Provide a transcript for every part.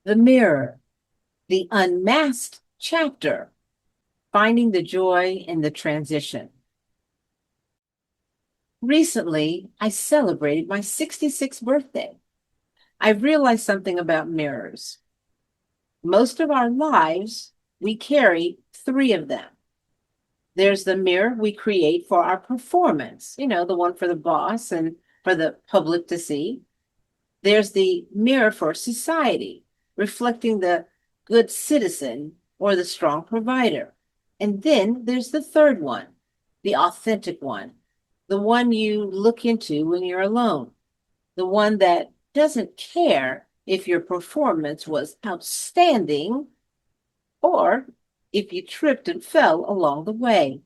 The Mirror, the unmasked chapter, finding the joy in the transition. Recently, I celebrated my 66th birthday. I realized something about mirrors. Most of our lives, we carry three of them. There's the mirror we create for our performance, the one for the boss and for the public to see. There's the mirror for society, reflecting the good citizen or the strong provider. And then there's the third one, the authentic one, the one you look into when you're alone, the one that doesn't care if your performance was outstanding or if you tripped and fell along the way.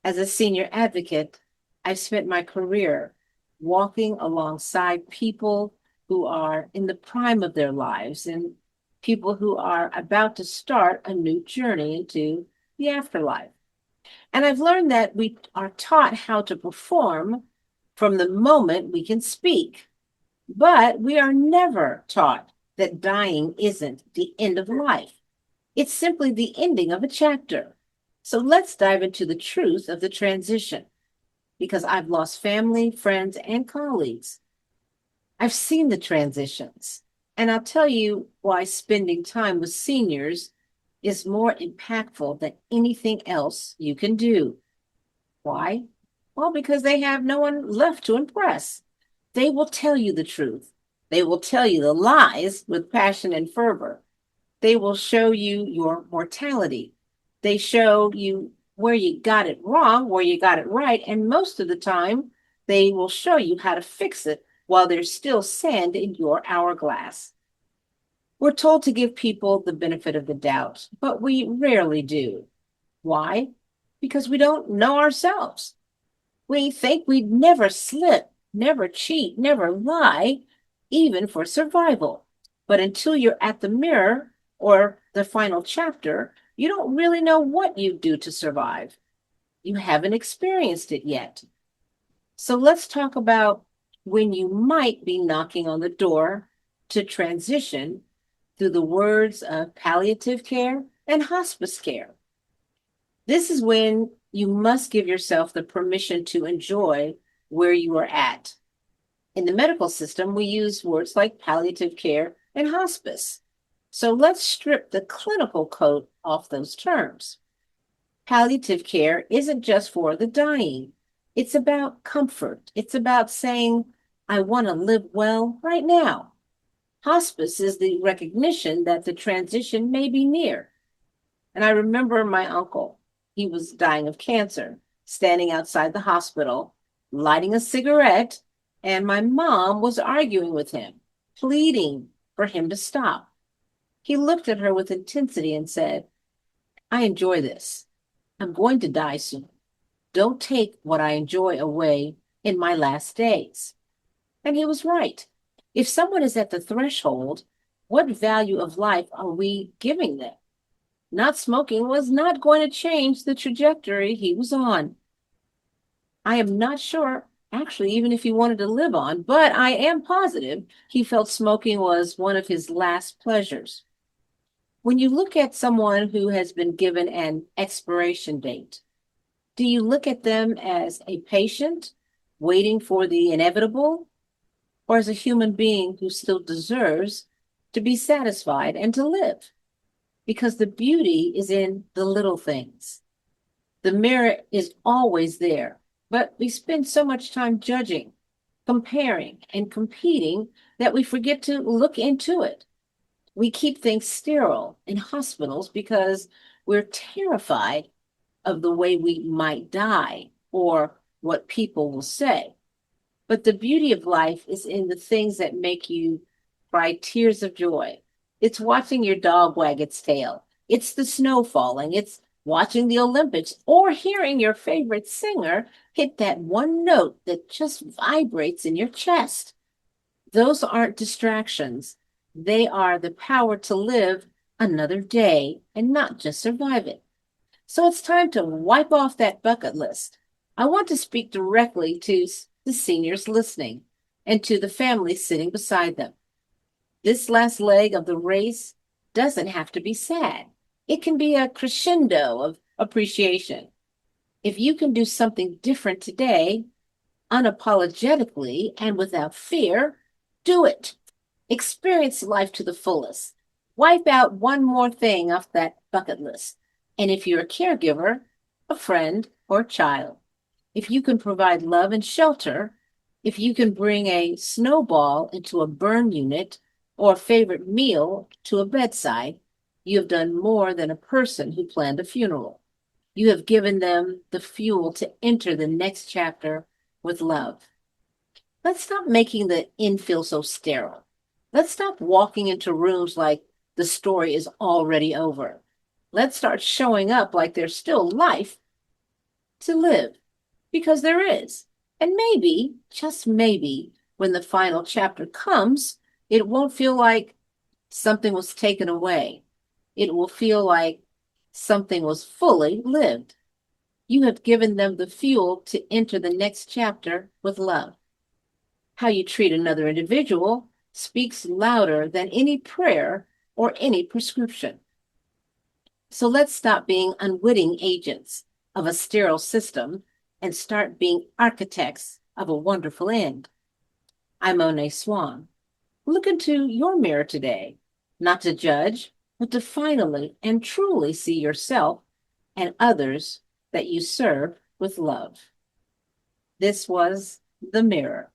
As a senior advocate, I've spent my career walking alongside people who are in the prime of their lives and people who are about to start a new journey into the afterlife. And I've learned that we are taught how to perform from the moment we can speak, but we are never taught that dying isn't the end of life. It's simply the ending of a chapter. So let's dive into the truth of the transition, because I've lost family, friends, and colleagues. I've seen the transitions, and I'll tell you why spending time with seniors is more impactful than anything else you can do. Why? Well, because they have no one left to impress. They will tell you the truth. They will tell you the lies with passion and fervor. They will show you your mortality. They show you where you got it wrong, where you got it right, and most of the time, they will show you how to fix it while there's still sand in your hourglass. We're told to give people the benefit of the doubt, but we rarely do. Why? Because we don't know ourselves. We think we'd never slip, never cheat, never lie, even for survival. But until you're at the mirror or the final chapter, you don't really know what you do to survive. You haven't experienced it yet. So let's talk about when you might be knocking on the door to transition through the words of palliative care and hospice care. This is when you must give yourself the permission to enjoy where you are at. In the medical system, we use words like palliative care and hospice. So let's strip the clinical coat off those terms. Palliative care isn't just for the dying. It's about comfort. It's about saying, I want to live well right now. Hospice is the recognition that the transition may be near. And I remember my uncle. He was dying of cancer, standing outside the hospital, lighting a cigarette, and my mom was arguing with him, pleading for him to stop. He looked at her with intensity and said, I enjoy this. I'm going to die soon. Don't take what I enjoy away in my last days. And he was right. If someone is at the threshold, what value of life are we giving them? Not smoking was not going to change the trajectory he was on. I am not sure, actually, even if he wanted to live on, but I am positive he felt smoking was one of his last pleasures. When you look at someone who has been given an expiration date, do you look at them as a patient waiting for the inevitable, or as a human being who still deserves to be satisfied and to live? Because the beauty is in the little things. The mirror is always there, but we spend so much time judging, comparing, and competing that we forget to look into it. We keep things sterile in hospitals because we're terrified of the way we might die or what people will say. But the beauty of life is in the things that make you cry tears of joy. It's watching your dog wag its tail. It's the snow falling. It's watching the Olympics or hearing your favorite singer hit that one note that just vibrates in your chest. Those aren't distractions. They are the power to live another day and not just survive it. So it's time to wipe off that bucket list. I want to speak directly to the seniors listening and to the families sitting beside them. This last leg of the race doesn't have to be sad. It can be a crescendo of appreciation. If you can do something different today, unapologetically and without fear, do it. Experience life to the fullest. Wipe out one more thing off that bucket list. And if you're a caregiver, a friend, or a child, if you can provide love and shelter, if you can bring a snowball into a burn unit or a favorite meal to a bedside, you have done more than a person who planned a funeral. You have given them the fuel to enter the next chapter with love. Let's stop making the end feel so sterile. Let's stop walking into rooms like the story is already over. Let's start showing up like there's still life to live, because there is. And maybe, just maybe, when the final chapter comes, it won't feel like something was taken away. It will feel like something was fully lived. You have given them the fuel to enter the next chapter with love. How you treat another individual speaks louder than any prayer or any prescription. So let's stop being unwitting agents of a sterile system and start being architects of a wonderful end. I'm Monet Swan. Look into your mirror today, not to judge, but to finally and truly see yourself and others that you serve with love. This was The Mirror.